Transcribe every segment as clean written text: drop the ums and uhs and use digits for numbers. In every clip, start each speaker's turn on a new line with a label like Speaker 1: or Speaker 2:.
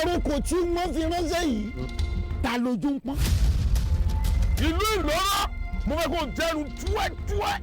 Speaker 1: àròkò tí wọ́n fi ránṣẹ́ yìí ta lójú ń pọ́n.
Speaker 2: ìlú Ìlọ́rọ̀ mo fẹ́ kó jẹ́rù túwẹ́túwẹ́.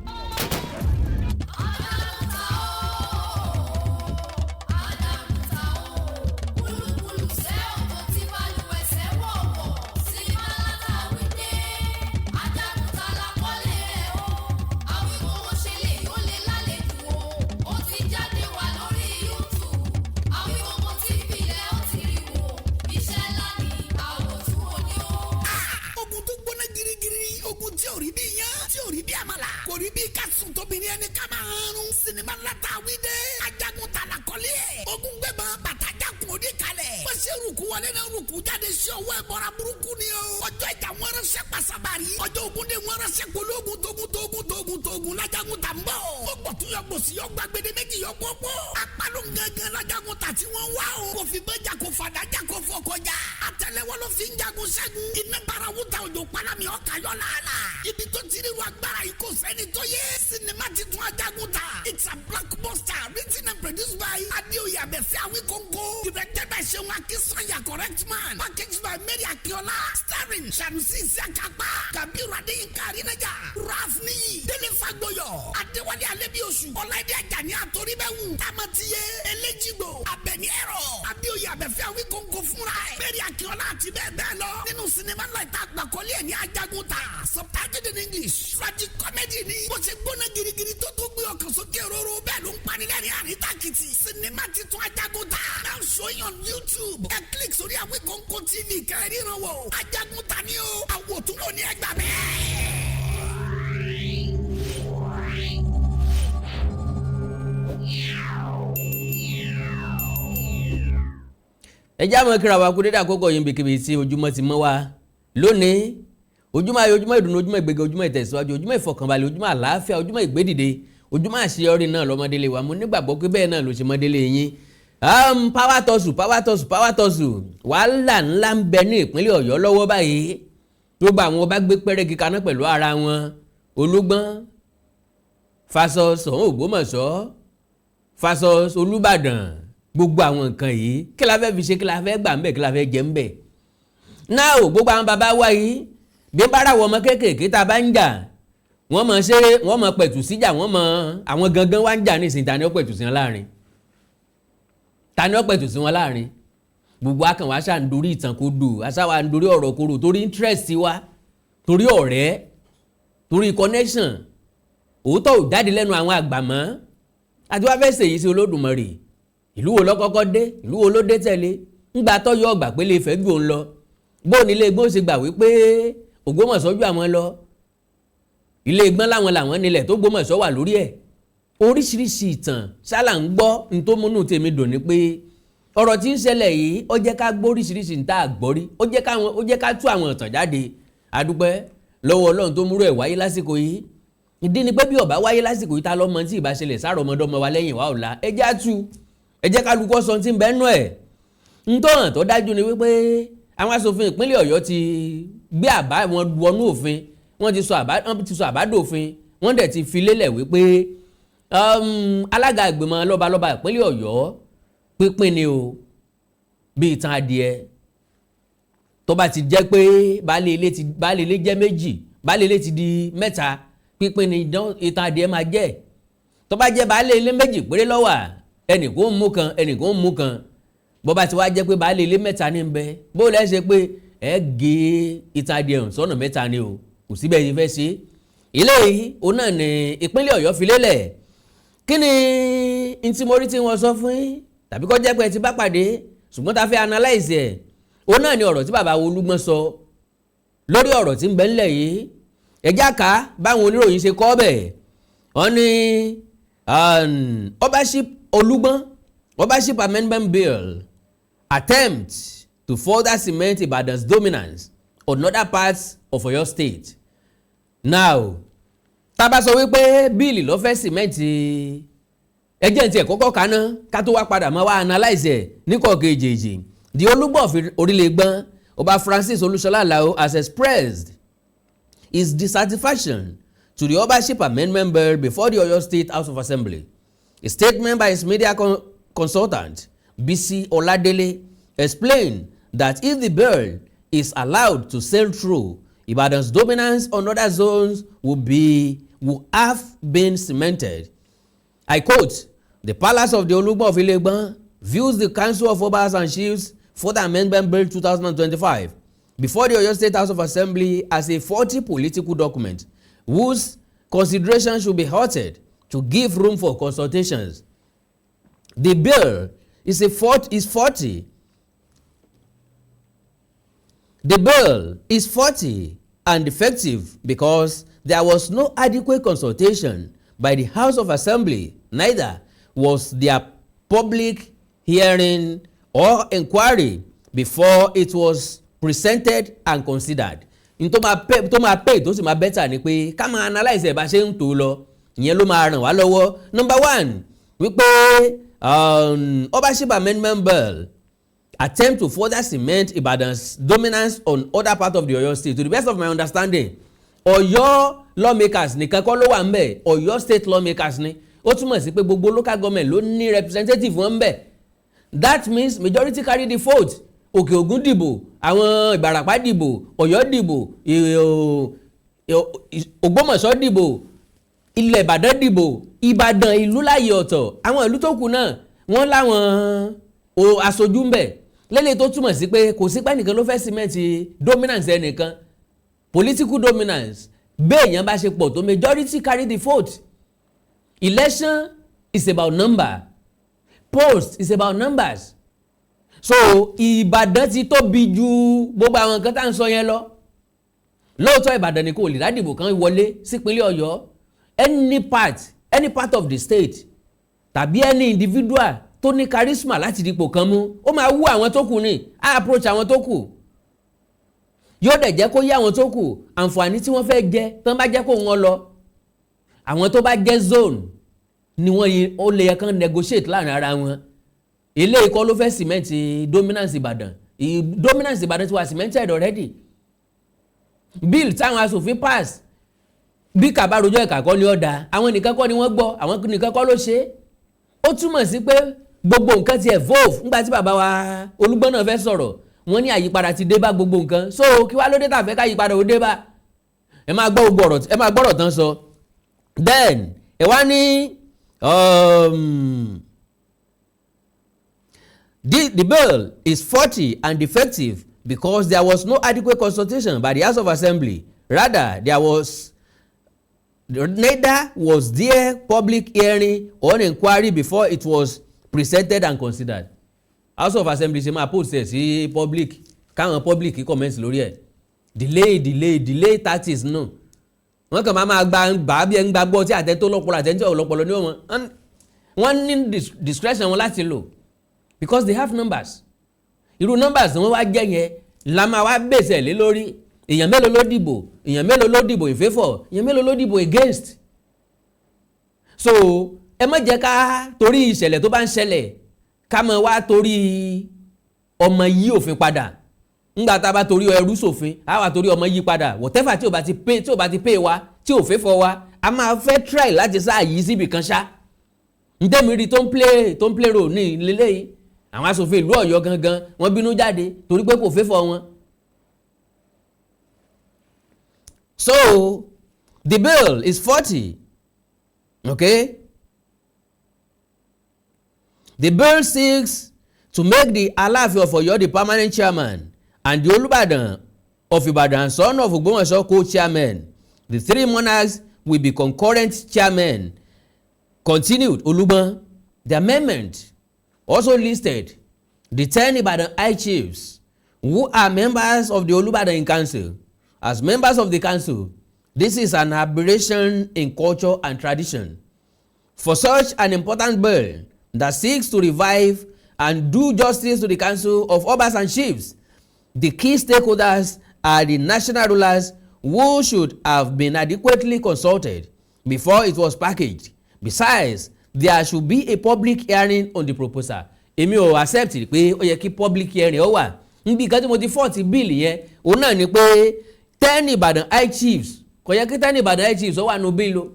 Speaker 3: Sinimá lata wíde ajagun tala kọ́lé ogun gbẹ̀bọ̀n bàtàjà kun òde kalẹ̀ bó ṣe rúkú wọlé náà rúkú jáde sí ọwọ́ ẹ̀bọ̀ra burúkú ni o ọjọ́ ìjà wọn ránṣẹ́ pasabari ọjọ́ ogun de wọn ránṣẹ́ pológun tógun lajagun ta ń bọ̀ ó gbọ̀ tún yọ gbòsì yọ gbàgbede méjì yọ pọ́pọ́ apalo gángan lajagun ta tí wọ́n wá o kò fi bẹ́jà kò fàdájà kò fọkọjà àtẹ́lẹwọ́ ló fi ń jagun ṣẹ́gun iná barawu ta òjò palami ọkà yọ làálà ibi tó ti rí wa gbára yìí kò sẹ́ni tó yẹ sinimá ti tún ajagun ta. It's a blockbuster written and produced by Adéoyè Abẹ́fẹ́ Awikonko, directed by Seun Akínsànyà correct man, packaged by Mary Akíọ́lá, starring Sanusi Isiakapa, Kabiru Adéyínká Arínájà, Ralph Níyì, Délé Fágbóyọ̀, Adéwálé Alébíoṣù, Ọláìdé Àjàní Àtòríbẹ̀wù, Tamatiye, Eléjìgbò, Abẹ́ni Ẹ̀rọ, Adéoyè Abẹ́fẹ́ Awikonko fúnra ẹ̀, Mary Akíọ́lá àti bẹ́ẹ̀ bẹ́ẹ̀ lọ. Nínú sinimá náà ìta àgbàkọ́lé ẹ̀ ní Ajagun ta, subtitled in English, tragic comedy ni, bó ṣe gbóná girigiri tó gbé ọkàn sókè róró bẹ́ẹ̀ ló ń panilẹ́rìn àríntàkìtì. Sinimá titun Ajagun ta now showing on YouTube. Ẹ click sórí Awikonko TV kẹrìnrán wò. Ajagun ta ni o, àwòtúnwò ní ẹgbà bẹ́ẹ̀.
Speaker 4: ẹ já mọ́ kíra wa kú dédé àkókò yìí bíkíbi tí ojúmọ́ ti mọ́ wa lónìí ojúmọ́ ayọ̀ ojúmọ́ ìdùnnú ojúmọ́ ìgbéga ojúmọ́ ìtẹ̀síwájú ojúmọ́ ìfọkànbalẹ̀ ojúmọ́ àlàáfíà ojúmọ́ ìgbédìde ojúmọ́ àṣeyọrí náà lọ́mọdélé wa mo nígbàgbọ́ pé bẹ́ẹ̀ náà ló ṣe mọ́délé yín power tọ́sù wàhálà ńlá ń bẹ ní ìpínlẹ̀ Ọ̀yọ́ lọ́wọ́ báyìí gbogbo àwọn ọba gbé pẹ́rẹ́gì kaná pẹ̀lú ara wọn Olúgbọ́n fasos Soun Ògbómọ̀ṣọ́ fasos Olubadan gbogbo àwọn nǹkan yìí kí la fẹ́ fi ṣe kí la fẹ́ gbà ń bẹ̀ kí la fẹ́ jẹ ń bẹ̀ náà ò gbogbo àwọn bàbá wa yìí bí bára wọ ọmọ kéékèèké tá a bá ń jà wọ́n mọ̀ ṣe wọ́n mọ̀ pẹ̀tù síjà wọ́n mọ̀ àwọn gangan wá ń jà nísìnyí ta ni ó pẹ̀tù sí wọn láàrin ta ni ó pẹ̀tù sí wọn láàrin gbogbo akàn wá ṣà ń dorí ìtàn kó dù àṣà wa ń dorí ọ̀rọ̀ kóró torí interest wa torí ọ̀rẹ́ torí connection òótọ́ ò jáde lẹ́nu àwọn àgbà mọ́ àti wá fẹ́ ṣèyí sí Olódùmarè ìlú wo lọ́kọ́kọ́ dé ìlú wo ló dé tẹ̀lé ńgbà tọ́yọ́ ọgbà pé lè fẹ́ ju òun lọ bóun nílé igbó ṣe gbà wípé Ògbómọ̀ṣọ́ ju àwọn lọ ilé igbọ́n làwọn nílẹ̀ tó Ògbómọ̀ṣọ́ wà lórí ẹ̀ oríṣiríṣi ìtàn ṣálà ń gbọ́ ní tó múnú tèmi dùn ní pé ọ̀rọ̀ tí ń ṣẹlẹ̀ yìí ó jẹ́ ká gbọ́ oríṣiríṣi ní tá a gbọ́ rí ó jẹ́ ká tú àwọn ìtàn jáde adúpẹ́ lọ́wọ́ Ọlọ́run tó múrò ẹ̀ wáyé lásìkò yìí ìdí ni pé bí ó bá wáyé lásìkò yìí ta lọ́mọ tí ì bá ṣẹlẹ̀ sáàrọ̀ ọmọdọ́mọ wa lẹ́yìn wa ọ̀la ẹ jẹ́ á tú ẹ jẹ́ ká lukọ́ sọ tí ń bẹ́ẹ̀ nú ẹ̀ ń tó hàn tó dájú ni wípé àwọn aṣòfin ìpínlẹ̀ Ọ̀yọ́ ti gbé àbá wọn wọnú òfin wọ́n ti sọ àbádòfin wọ́n dẹ̀ ti fi lélẹ̀ wípé alága ìgbìmọ̀ lọ́balọ́ba ìpínlẹ̀ Ọ̀yọ́ pínpín ni o bí ìtàn adìẹ tó bá ti jẹ́ pé baálé ilé jẹ́ méjì baálé ilé ti di mẹ́ta pínpín ni ìtàn adìẹ máa jẹ́ tó bá jẹ́ baálé ilé méjì péré ló wà ẹnìkan ń mú kan ẹnìkan ń mú kan bó bá ti wá jẹ́ pé baálé ilé mẹ́ta ní bẹ bó lẹ́ ṣe pé ẹ gé ìtàn adìẹ sọ́nà mẹ́ta ni o kò síbẹ̀ yìí fẹ́ ṣe ilé yìí òun náà ní ìpínlẹ̀ Ọ̀yọ́ fi lélẹ̀ kí ni ntimorí tí wọ́n sọ fún yín tàbí kọ́ jẹ́ pé ẹ ti bá pàdé ṣùgbọ́n ta fẹ́ analyze ẹ̀ òun náà ní ọ̀rọ̀ tí bàbá Olúgbọ́n sọ lórí ọ̀rọ̀ tí ń bẹ ńlẹ̀ yìí ẹjá ká báwọn oníròyìn ṣe kọ́ bẹ̀ wọ́n ní Ownership Amendment Bill attempts to further cement Ibadan's dominance on other parts of Oyo State. Now tá bá sọ wípé bíìlì ló fẹ́ sìmẹ́ǹtì ẹjẹ́ ti ẹ̀kọ́kọ́ kaná ká tó wá padà máa wá analyze ẹ̀ ní kọ̀ọ̀kan èjèèjì di Olúgbọ̀n Orílẹ̀-Ègbọ́n Ọba Francis Olúṣọlá Alao has expressed his dissatisfaction to the Ownership Amendment Bill before the Oyo State House of Assembly. A statement by his media consultant Bisi Oladele explained that if the bill is allowed to sail through, Ibadan's dominance on other zones will have been cemented. I quote, "The Palace of the Olugbon of Olugbon views the Council of Obas and Chiefs for the Amendment Bill 2025 before the Oyo State House of Assembly as a faulty political document whose consideration should be halted to give room for consultations. The bill is faulty. The bill is faulty and defective because there was no adequate consultation by the House of Assembly, neither was there public hearing or inquiry before it was presented and considered." n tó máa pay tó sì máa better ni pé ká máa analyse ẹ̀ bá ṣe ń tó lọ ìyẹn ló máa ràn wá lọ́wọ́. Number one wípé Ownership Amendment Bill attempt to further cement Ibadan's dominance on other parts of the Oyo State. To the best of my understanding, Oyo lawmakers nìkan kọ́ ló wà ńbẹ̀, Oyo State lawmakers ni. Ó túmọ̀ sí pé gbogbo local government ló ní representative wọn ńbẹ̀. That means majority carry the vote. Òkè Ògùn dìbò, àwọn Ìbàràpá dìbò, Ọ̀yọ́ dìbò, Ògbómọ̀ṣọ́ dìbò, ilẹ̀ Ìbàdàn dìbò, Ìbàdàn ìlú láyé ọ̀tọ̀, àwọn ìlú tó kù náà wọ́n láwọn aṣojú ńbẹ̀. Lélẹ̀ tó túmọ̀ sí pé kò sí pé nìkan ló fẹ́ cement dominance ẹnìkan, political dominance. Béèyàn bá ṣe pọ̀ tó majority carry the vote. Election is about number, post is about numbers. So Ìbàdàn ti tóbi ju gbogbo àwọn nǹkan tá à ń sọ yẹn lọ. Lóòótọ́ Ìbàdàn ni kò lè dádìbò kan wọlé sípínlẹ̀ Ọ̀yọ́. Any part of the state tàbí any individual tó ní charisma láti dipò kan mú, ó máa wú àwọn tó kù ní, á approach àwọn tó kù. Yóò dẹ̀ jẹ́ kó yé àwọn tó kù àǹfààní tí wọ́n fẹ́ jẹ tán bá jẹ́ kó wọn lọ. Àwọn tó bá jẹ́ zone ni ó lè yẹ kán negotiate láàrin ara wọn. Ilé ikọ́ ló fẹ́ cement dominance Ìbàdàn. Dominance Ìbàdàn ti wà cemented already. Bill táwọn aṣòfin pass, bí kàbá rojọ́ ẹ̀ka kọ́ ni ó dáa, àwọn nìkan kọ́ ni wọ́n gbọ́, àwọn nìkan kọ́ ló ṣe é. Ó túmọ̀ sí pé gbogbo nǹkan ti evolve. Nígbà tí bàbá wa Olugbon náà fẹ́ sọ̀rọ̀, wọ́n ní àyípadà ti dé bá gbogbo nǹkan. So kí wá ló dé tàfẹ́ ká àyípadà ó dé bá? Ẹ máa gbọ́rọ̀ tán sọ. Then ẹ wá ní the bill is faulty and defective because there was no adequate consultation by the House of Assembly. Rather, neither was there public hearing or inquiry before it was presented and considered. House of Assembly ṣe máa post ẹ̀ sí public, káwọn public comment lórí ẹ̀. Delay tactics náà. Wọ́n kàn máa gba bàbí ẹ̀ ń gbàgbọ́ tí àtẹ́tó lọ́pọ̀lọ́ àtẹ́tó ọ̀lọ́pọ̀lọ́ ní wọ́n ní discretion wọn láti lò. Because they have numbers. Irú numbers wọ́n wá jẹ́ yẹn la máa wá bèsè lé lórí. Èèyàn mélòó ló dìbò? Èèyàn mélòó ló dìbò in favour? Èèyàn mélòó ló dìbò against? So ẹ má jẹ́ ká torí ìṣẹ̀lẹ̀ tó bá ń ṣẹlẹ̀ ká máa wá torí ọmọ yí òfin padà. Ńgbà tá a bá torí ẹrú sòfin, a wá torí ọmọ yí padà. Whatever tí ò bá ti pay wa, tí ò favour wa, a máa fẹ́ try láti sáà yí síbi kan ṣá. Ǹtẹ́mi rí tó ń play role ní lélẹ́yìí. Àwọn aṣòfin ìlú Ọ̀yọ́ gangan wọ́n bínú jáde torí pé kò favour wọn. So the bill is faulty. Okay? The bill seeks to make the Aláàfin of Ọ̀yọ́ the permanent chairman and the Olubadan of Ibadan, son of Ògbómọ̀ṣọ́, co-chairman. The three monarchs will be concurrent chairmen. Continued Olugbon. The amendment also listed the 10 Ibadan high chiefs who are members of the Olubadan Council as members of the council. This is an aberration in culture and tradition. For such an important bill that seeks to revive and do justice to the Council of Obas and Chiefs, the key stakeholders are the national rulers who should have been adequately consulted before it was packaged. Besides, there should be a public hearing on the proposal. Èmi ò accept pé ó yẹ kí public hearing ó wà. Níbi kan tí mo ti fọ́ọ̀tì bíìlì yẹn, òun náà ni pé 10 Ìbàdàn high chiefs, kò yẹ kí 10 Ìbàdàn high chiefs ó wà nínú bíìlì o.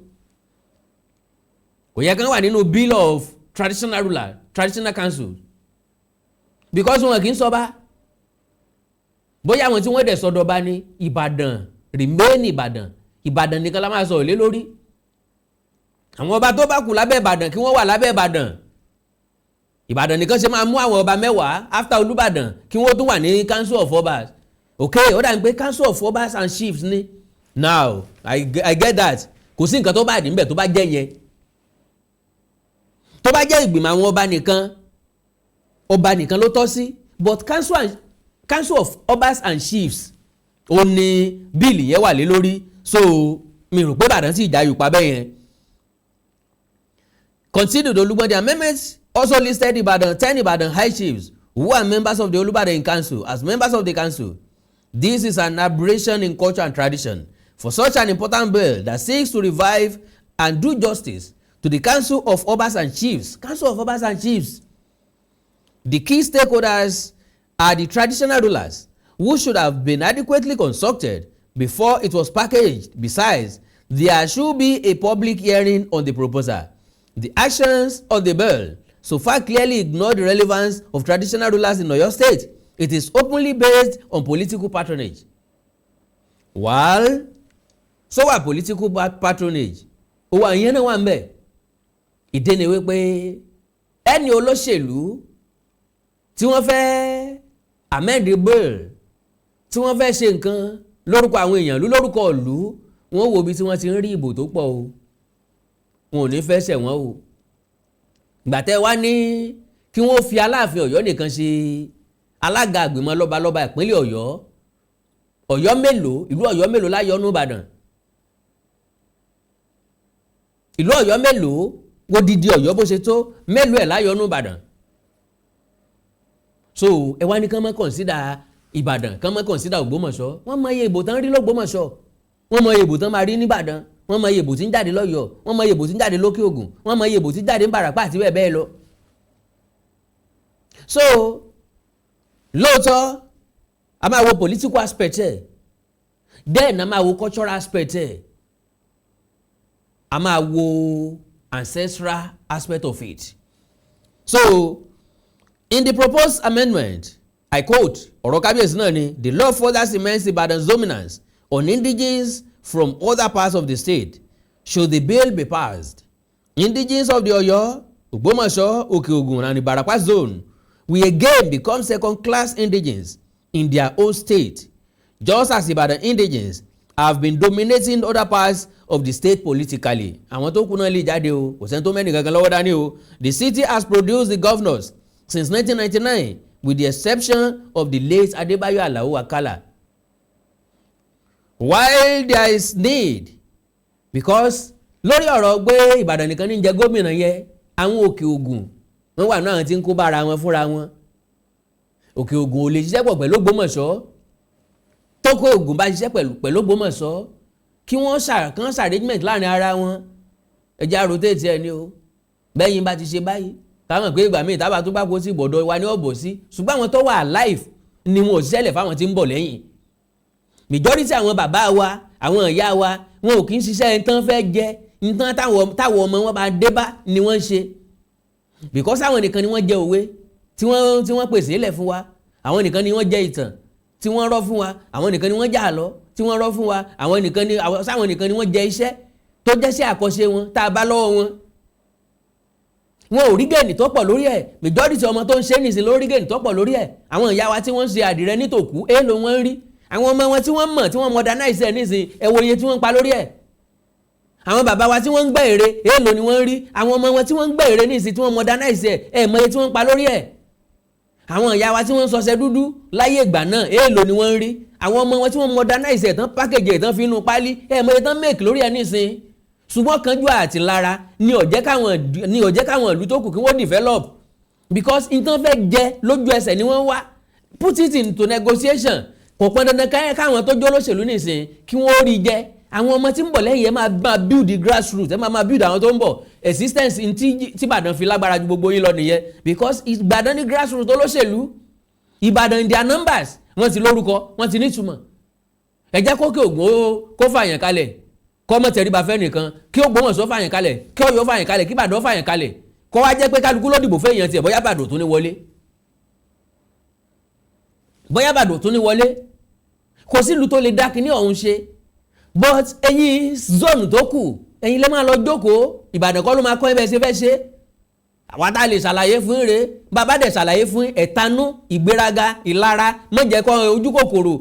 Speaker 4: Kò yẹ kí wọ́n wà nínú bill of traditional ruler, traditional council. because wọn kì í sọba bóyá àwọn tí wọ́n dẹ̀ sọdọba ní Ìbàdàn remain Ìbàdàn nìkan la máa sọ òlé lórí àwọn ọba tó bá kù lábẹ́ Ìbàdàn kí wọ́n wà lábẹ́ Ìbàdàn nìkan ṣe máa mú àwọn ọba mẹ́wàá after Olubadan kí wọ́n tún wà ní council of obas okay ó dà ní pé council of obas and chiefs ni now I get that kò sí nǹkan tó bá dì níbẹ̀ tó bá jẹ́ yẹn tó bá jẹ́ ìgbìmọ̀ àwọn ọba nìkan ló tọ́ sí but council of obas and chiefs ó ní bíìlì yẹn wà lé lórí so mi rò pé Ìbàdàn sì jáyù pa bẹ́ẹ̀ yẹn. Considered Olugbon, the amendments also listed Ibadan 10 Ibadan high chiefs who are members of the Olubadan council as members of the council. This is an aberration in culture and tradition for such an important bill that seeks to revive and do justice to the council of obas and chiefs. Council of obas and chiefs. The key stakeholders are the traditional rulers who should have been adequately consulted before it was packaged. Besides, there should be a public hearing on the proposal. The actions of the bill so far clearly ignore the relevance of traditional rulers in Oyo State. It is openly based on political patronage. While so wà political patronage, ó wà ìyẹn náà wà ń bẹ̀. Ìdí ni wípé ẹni olóṣèlú tí wọ́n fẹ́ amend the bill tí wọ́n fẹ́ ṣe nǹkan lórúkọ àwọn èèyàn lórúkọ ìlú wọ́n wo ibi tí wọ́n ti ń rí ìbò tó pọ̀ o wọn ò ní fẹ́ ṣẹ̀ wọ́n o gbàtẹ́ wá ní kí wọ́n fi Aláàfin Ọ̀yọ́ nìkan ṣe alága àgbìmọ̀ lọ́balọ́ba ìpínlẹ̀ Ọ̀yọ́ mélòó ìlú Ọ̀yọ́ mélòó láyọ̀ nú Ìbàdàn ìlú Ọ̀yọ́ mélòó wo didi Ọ̀yọ́ bó ṣe tó mélòó ẹ̀ láyọ̀ nú Ìbàdàn so ẹ wá ní kán mọ́ consider Ìbàdàn kán mọ́ consider Ògbómọ̀ṣọ́ wọ́n mọ iye ìbò tán rí lọ́gbómọ̀ṣọ́ wọ́n mọ iye ìbò tán máa rí níbàdàn wọ́n mọ iye ìbò tí ń jáde lọ́yọ̀ọ́ wọ́n mọ iye ìbò tí ń jáde lókè Ògùn wọ́n mọ iye ìbò tí ń jáde ní Ìbàràpá àti bẹ́ẹ̀ bẹ́ẹ̀ lọ. so lóòótọ́ a máa wo political aspect ẹ̀ then a máa wo cultural aspect ẹ̀ a máa wo ancestral aspect of it. So in the proposed amendment I quote ọ̀rọ̀ kábíyèsí náà ni the law further cements Ibadan's dominance on indigenes from other parts of the state. Should the bill be passed, indigenes of the Oyo, Ogbomoso, Òkè Ògùn and Ìbàràpá zone will again become second-class indigenes in their own state, just as Ibadan indigenes have been dominating other parts of the state politically. Àwọn tó kú náà lè jáde o, kò sẹ́ni tó mẹ́ni kankan lọ́wọ́ dání o. The city has produced the governors since 1999 with the exception of the late Adébáyọ̀ Àlàó Àkàlà. While there is need, because lórí ọ̀rọ̀ gbé Ìbàdàn nìkan ní jẹ gómìnà yẹn àwọn Òkè Ògùn wọ́n wà náà tí ń kó bára wọn fúnra wọn. Òkè Ògùn ò lè ṣiṣẹ́ pọ̀ pẹ̀lú Ògbómọ̀ṣọ́ tókò Ògùn bá ṣiṣẹ́ pẹ̀lú Ògbómọ̀ṣọ́ kí wọ́n kàn arrangement láàrin ara wọn ẹja rotate ẹni o bẹ́yìn bá ti ṣe báyìí káwọn pé ìgbà míì tábà tó bá kó sí ìbọ̀dọ̀ wa ní ọ̀bọ̀ sí ṣùgbọ́n àwọn tó wà alive ni wọn ò ṣiṣẹ́lẹ̀ fáwọn tí ń bọ̀ lẹ́yìn majority àwọn bàbá wa àwọn ìyá wa wọn ò kí ń ṣiṣẹ́ nǹkan fẹ́ jẹ nǹkan táwọn ọmọ wọn bá dé bá ni wọ́n ń ṣe because àwọn nìkan ni wọ́n jẹ òwe tí wọ́n pèsè ilẹ̀ fún wa àwọn nìkan ni wọ́n jẹ ìtàn tí wọ́n rọ́ fún wa àwọn nìkan ni wọ́n jà lọ tí wọ́n rọ́ fún wa àwọn nìkan ni wọ́n jẹ iṣẹ́ tó jẹ́ sí àkọsẹ́ wọn tá a bá lọ́wọ́ wọn ò rí gẹ̀ẹ́nì tó pọ̀ lórí ẹ̀ majority ọmọ tó ń ṣe nìsín ló rí gẹ̀ẹ́nì tó pọ̀ lórí ẹ̀ àwọn ìyá wa tí wọ́n ń ṣe àdìrẹ nítòkú èèlò wọn ń rí àwọn ọmọ wọn tí wọ́n mọ̀ tí wọ́n modernize ẹ̀ nìsín ẹ wo iye tí wọ́n ń pa lórí ẹ̀ àwọn bàbá wa tí wọ́n ń gbẹ́ ère èèlò ni wọ́n ń rí àwọn ọmọ wọn tí wọ́n ń gbẹ́ ère nìsín tí wọ́n modernize ẹ̀ mọ iye tí wọ́n ń pa lórí ẹ̀ àwọn ìyá wa tí wọ́n ń sọṣẹ dúdú láyé ìgbà náà èèlò ni wọ́n ń rí àwọn ọmọ wọn tí wọ́n modernize ẹ̀ tán package ẹ̀ tán fi inú pálí ẹ̀ mọ iye tán make lórí ẹ̀ nìsín ṣùgbọ́n kanjú àti lára ni ó jẹ́ káwọn ìlú tó kù kí wọ́n develop because nǹkan fẹ́ jẹ lójú ẹsẹ̀ ni wọ́n wá put it into negotiation kò pọn dandan káwọn tó jó lóṣèlú nìsín kí wọ́n rí jẹ àwọn ọmọ tí ń bọ̀ lẹ́yìn ẹ máa build the grassroots ẹ máa build àwọn tó ń bọ̀ existence tí Ìbàdàn fi lágbára ju gbogbo yín lọ nìyẹn because Ìbàdàn ní grassroots olóṣèlú Ìbàdàn in their numbers wọ́n ti lórúkọ wọ́n ti nítumọ̀ ẹ jẹ́ kókè Ògùn kó fàyàn kalẹ̀ kọ́mọ tẹríba fẹ́ nìkan kí Ògbómọ̀ṣọ́ fàyàn kalẹ̀ kí Ọ̀yọ́ fàyàn kalẹ̀ kí Ìbàdàn fàyàn kalẹ̀ kọ́ wá jẹ́ pé kálukú ló dìbò fẹ́ èèyàn tiẹ̀ bóyá Ìbàdàn tó ní wọlé bóyá Ìbàdàn tó ní wọlé kò sí ìlú tó lè dá kíní ọ̀hún ṣe but ẹ̀yin zone tó kù ẹ̀yin lè máa lọ jókòó Ìbàdàn kọ́ ló máa kọ́ ẹbẹ̀ ṣe fẹ́ ṣe àwa tá a lè ṣàlàyé fún rẹ̀ bàbá dẹ̀ ṣàlàyé fún ẹ̀tanú ìgbéraga ìlara mọ̀jẹ̀kọ́ ojú kòkòrò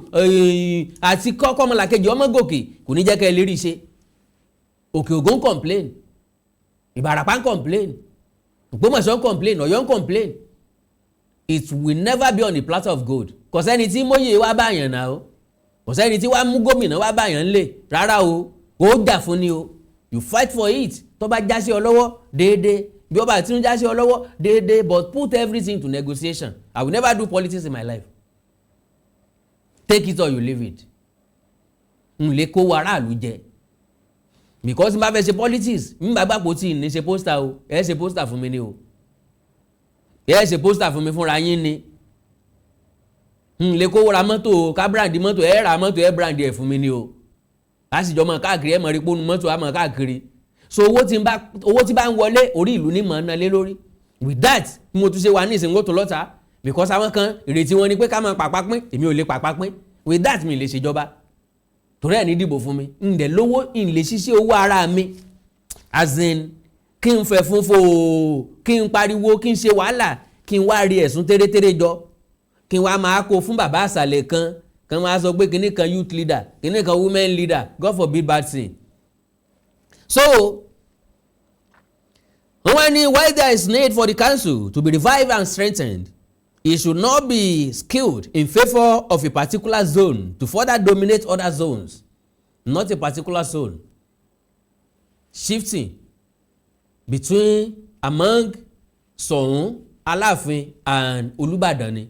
Speaker 4: àti kọ́kọ́mọlàkejì ọmọ gòkè kò ní jẹ́ kẹ́ ẹ lè rí ṣe Òkè Ògùn complain Ìbàràpá complain Ògbómọ̀ṣọ́ complain Ọ̀yọ́ complain it will never be on the platter of gold kò sẹ́ni tí mọ́yè wá báyàn náà o kò sẹ́ni tí wá mú gómìnà wá báyàn lè rárá o ó jà fún ni o you fight for it tó bá já sí ọ lọ́wọ́ déédéé bí ó bá tún já sí ọ lọ́wọ́ déédéé but put everything to negotiation I will never do politics in my life take it or you leave it n lè kó aráàlú jẹ because n bá fẹ́ ṣe politics n bá gbàgbọ́ tí n ní ṣe poster o ẹ ṣe poster fún mi ni o ẹ ṣe poster fún mi fúnra yín ni n lè kó ra mọ́tò ká brandi mọ́tò ẹ ra mọ́tò ẹ brandi ẹ fún mi ni o a sì jọ mọ káàkiri ẹ mọ̀ rí pọ́nù mọ́tò a mọ̀ káàkiri so owó tí bá ń wọlé orí ìlú ní mọ̀ ń ná lé lórí with that mo tún ṣe wà ní ìsìnkú tó lọ́ta because àwọn kan ìrètí wọn ni pé ká máa pàpà pín èmi ò lè pàpà pín with that mi lè ṣèjọba torí ẹ̀ ní dìbò fún mi ń dẹ̀ lówó ń lè ṣiṣẹ́ owó ara mi as in kí n fẹ́ fún fò kí n pariwo kí n ṣe wàhálà kí n wá rí ẹ̀sùn tẹ́rẹ́tẹ́rẹ́ jọ kí n wá máa kó fún bàbá àṣàlẹ̀ kan wá sọ pé kíní kan youth leader kíní kan women leader God forbid bad thing. So wọ́n ní while there is need for the council to be revived and strengthened, it should not be skewed in favour of a particular zone to further dominate other zones, not a particular zone. Shifting between among Soun, Aláàfin and Olubadan ni.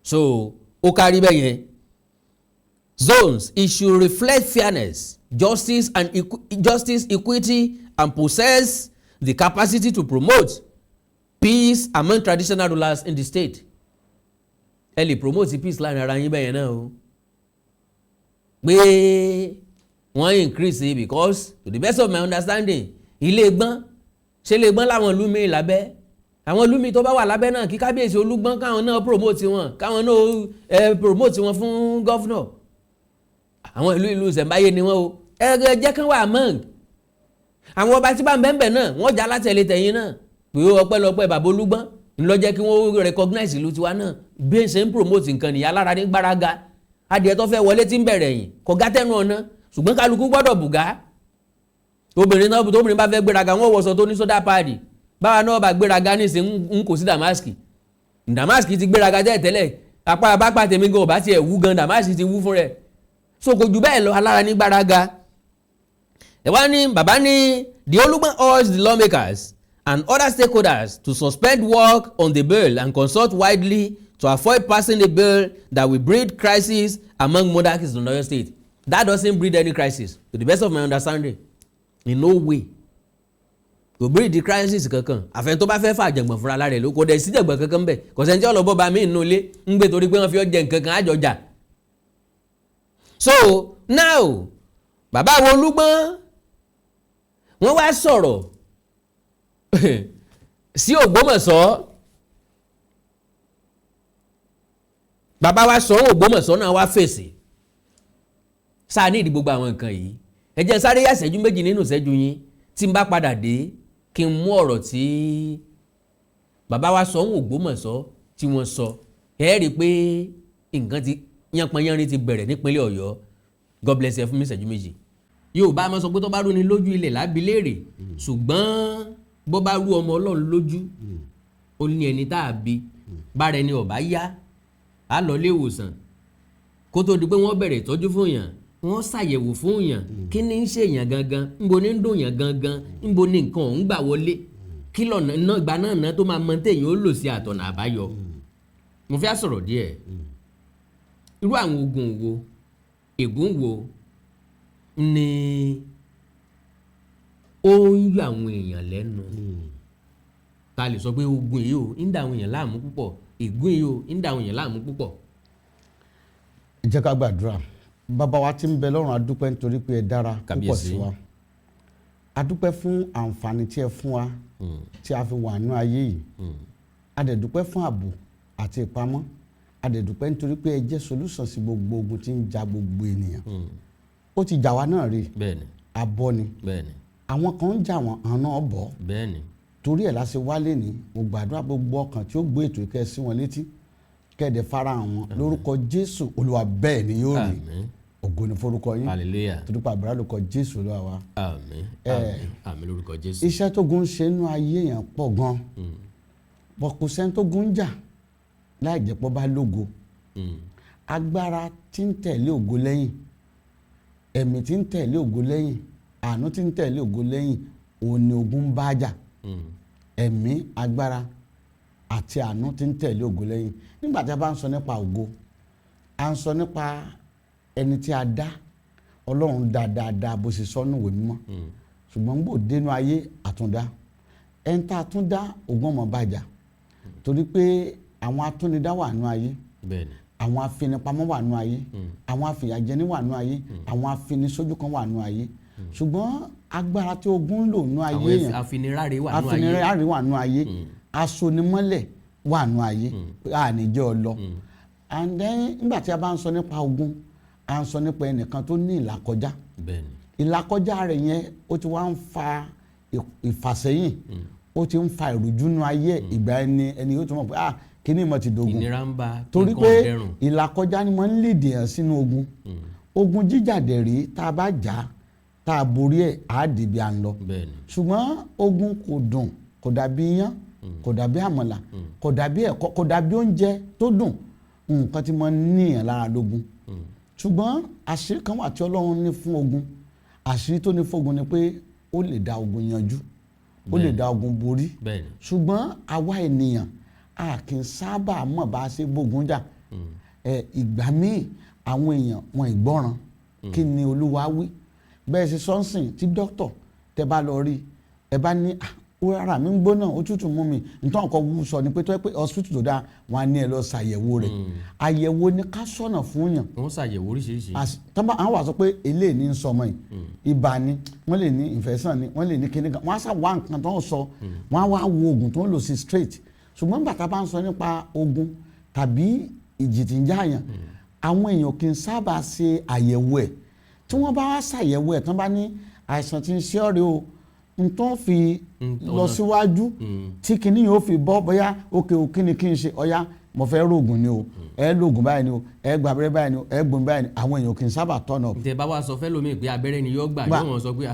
Speaker 4: So ó kárí bẹ́ẹ̀ yẹn. Zones, it should reflect fairness, justice, equity, and possess the capacity to promote peace among traditional rulers in the state. Ẹ lè promote peace láàrin ara yín bẹ́ẹ̀ yẹn náà o. Pé wọ́n increase it because to the best of my understanding ilé gbọ́n ṣe lè gbọ́n láwọn ìlú mi lábẹ́ àwọn ìlú mi tó bá wà lábẹ́ náà kí kábíyèsí Olúgbọ́n káwọn náà promote wọn káwọn náà promote wọn fún governor. Àwọn ìlú ìṣẹ̀mbáyé ni wọ́n o ẹ jẹ́ kán wà among àwọn ọba tí bá ń bẹ́ẹ̀ náà wọ́n já látẹ̀lé tẹ̀yìn náà pé ọpẹ́lọpẹ́ bàbá Olúgbọ́n ńlọ jẹ́ kí wọ́n recognize ìlú tiwa náà bí ẹ ṣe ń promote nǹkan nìyá lára ní gbáraga adìẹ tó fẹ́ wọlé tí ń bẹ̀rẹ̀ yìí kò gá tẹnu ọ̀nà ṣùgbọ́n kálukú gbọ́dọ̀ bùgá obìnrin bá fẹ́ gbéraga wọ́n wọṣọ tó ní sódà páàdì báwa náà bá gbéraga ní ìsìn ń kò sí Damaski ti gbéraga tẹ́lẹ̀ apá abápá tèmi gan ọba tiẹ̀ wú gan Damaski ti wú fún rẹ̀ so kò jù bẹ́ẹ̀ lọ alára ní gbáraga ẹ̀wá ní bàbá ní the Olugbon urged the lawmakers and other stakeholders to suspend work on the bill and consult widely to avoid passing a bill that will breed crisis among monarchies in Oyo State. That doesn't breed any crisis to the best of my understanding in no way. Kò breed the crisis kankan àfẹn tó bá fẹ́ fà jẹ̀gbọ̀n fúnra lára ẹ̀ ló kò dẹ̀ sí jẹ̀gbọ̀n kankan bẹ́ẹ̀ kò sẹ́ni tí ọlọ́bọ̀ bá mi nínú ilé ń gbé torí pé wọ́n fi ọ́ jẹ nǹkan kan àjọjà. So now bàbá wo Olúgbọ́n wọ́n wá sọ̀rọ̀ sí Ògbómọ̀ṣọ́ bàbá wa sọ Ògbómọ̀ṣọ́ náà wá fèsì sáà ní ìdí gbogbo àwọn nǹkan yìí ẹ jẹ́ sáré yà ṣẹ́jú méjì nínú ìṣẹ́jú yín tí n bá padà dé kí n mú ọ̀rọ̀ tí bàbá wa sọ Ògbómọ̀ṣọ́ tí wọ́n sọ ẹ rí i pé nǹkan ti yánpọnyánrin ti bẹ̀rẹ̀ nípínlẹ̀ Ọ̀yọ́. God bless you fún mi ìṣẹ́jú méjì. Yorùbá máa sọ pé tó bá rú ni lójú ilẹ̀ lábí léèrè ṣùgbọ́n bó bá rú ọmọ Ọlọ́run lójú ó ní ẹni tá a bí bára ẹni ọ̀bá yá á lọ ilé ìwòsàn kó tó di pé wọ́n bẹ̀rẹ̀ ìtọ́jú fún yàn wọ́n ṣàyẹ̀wò fún yàn kí ni ń ṣe èèyàn gangan ńbo ní ń dùn yàn gangan ńbo ní nǹkan ọ̀hún gbà wọlé kí lọ́nà iná ìgbà náà tó máa mọ téèyàn ó lò sí àtọ̀nà àbáyọ. Mo fẹ́ sọ̀rọ̀ díẹ̀ irú àwọn ogun wo ègún wo ni ó ń yọ àwọn èèyàn lẹ́nu ta lè sọ pé ogun yìí ó ń dà àwọn èèyàn láàmú púpọ̀ ègún yìí ó ń dà àwọn èèyàn láàmú púpọ̀.
Speaker 1: ẹ jẹ́ ká gbàdúrà bàbá wa tí ń bẹ lọ́run adúpẹ́ nítorí pé ẹ dára púpọ̀ sí wa adúpẹ́ fún àǹfààní tí ẹ fún wa tí a fi wà nínú ayé yìí a dẹ̀ dúpẹ́ fún ààbò àti ìpamọ́ adẹ̀dùpẹ́ nítorí pé ẹ jẹ́ solution sí gbogbo ogun tí ń ja gbogbo ènìyàn ó ti jà wá náà rí abọ́ ni àwọn kan ń jà wọ́n àwọn náà bọ́ torí ẹ̀ láti wálé ní mo gbàdúrà gbogbo ọkàn tí ó gbé ètò ìkẹ́ sí wọn létí kẹ́ẹ̀dẹ̀ fara wọn lórúkọ Jésù Olúwa bẹ́ẹ̀ ni yóò rí ògo ni forúkọ yín torí pé àbúrò lórúkọ Jésù Olúwa wa
Speaker 4: àmín lórúkọ Jésù.
Speaker 1: iṣẹ́ tó gun ṣe nínú ayé yẹn pọ̀ gan bọ̀ kò sẹ́ni tó gun jà láì jẹ́ pọ́ bá lógo agbára tí ń tẹ̀lé ògo lẹ́yìn ẹ̀mí tí ń tẹ̀lé ògo lẹ́yìn àánú tí ń tẹ̀lé ògo lẹ́yìn òun ni ogun bá jà ẹ̀mí agbára àti àánú tí ń tẹ̀lé ògo lẹ́yìn nígbà tí a bá ń sọ nípa ògo à ń sọ nípa ẹni tí a dá Ọlọ́run dá dáadáa bó ṣe sọ níwèé mímọ́ ṣùgbọ́n gbò dénú ayé àtúndá ẹni tá a tún dá ògùn ọmọ bàjá torí pé àwọn atúnidá wà nú ayé àwọn afinipamọ́ wà nú ayé àwọn afìyàjẹni wà nú ayé àwọn afinisójú kan wà nú ayé ṣùgbọ́n agbára tí ogun ń lò nú ayé yẹn
Speaker 4: afiniráre
Speaker 1: wà nú ayé asonimọ́lẹ̀ wà nú ayé àníjẹ́ ọlọ and then nígbà tí a bá ń sọ nípa ogun à ń sọ nípa ẹnìkan tó ní ìlàkọjá ìlàkọjá rẹ̀ yẹn ó ti wá ń fa ìfàsẹ́yìn ó ti ń fa ìrújú nú ayé ìgbà ẹni yóò tún mọ̀ pé kíní ìmọ̀ ti dogun torí pé ìlàkọjá ni mo ń lè dèèyàn sínú ogun jíjàdẹ̀ rí tá a bá jà tá a borí ẹ̀ á dìbì à ń lọ ṣùgbọ́n ogun kò dùn kò dàbí iyán kò dàbí àmàlà kò dàbí ẹ̀kọ́ kò dàbí oúnjẹ tó dùn nǹkan tí mo níyàn lára lógun ṣùgbọ́n àṣírí kan wà tí Ọlọ́run ní fún ogun àṣírí tó ní fún ogun ni pé ó lè dá ogun yanjú ó lè dá ogun borí ṣùgbọ́n àwa ènìyàn a kì í sábà mọ̀ bá a ṣe bógun jà ìgbà míì àwọn èèyàn wọn ìgbọ́ràn kí ni Olúwa wí bẹ́ẹ̀ ṣe sọ́nsìn tí dókítà tẹ bá lọ rí ẹ bá ní ara mi ń gbóná òtútù mú mi nítorí nǹkan wú sọ ni pé tó yẹ pé hospital tó dáa wọn á ní ẹ lọ ṣàyẹ̀wò rẹ̀ àyẹ̀wò ni ká sọ̀nà fún yàn.
Speaker 4: wọ́n ṣàyẹ̀wò oríṣiríṣi.
Speaker 1: tọ́ba àwọn wà sọ pé eléyìí ní sọmọ yìí ibà ni wọ́n lè ní infection ni wọ́n lè ní kíní kan wọ́n á sá wá nǹkan tó ń sọ wọ́n á wá wo oògùn tó ń lò sí straight ṣùgbọ́n bàtà bá ń sọ nípa ogun tàbí ìjì tí ń jáàyàn àwọn èèyàn kì í sábà ṣe àyẹ̀wò ẹ̀ tí wọ́n bá wá ṣàyẹ̀wò ẹ̀ tán bá ní àìsàn tí ń ṣe ọ̀rẹ́ o n tó fi lọ síwájú tí kinní yóò fi bọ́ bóyá òkè òkè ni kí n ṣe ọ̀yá mo fẹ́ rògùn ni o ẹ lògùn báyìí ni o ẹ gba abẹ́rẹ́ báyìí ni o ẹ gbòmí báyìí ni àwọn èèyàn kì í sábà tọ̀nà.
Speaker 4: ǹtẹ̀ bá wa sọ fẹ́ lómi pé abẹ́rẹ́ ni yóò gbà yóò wọ́n sọ pé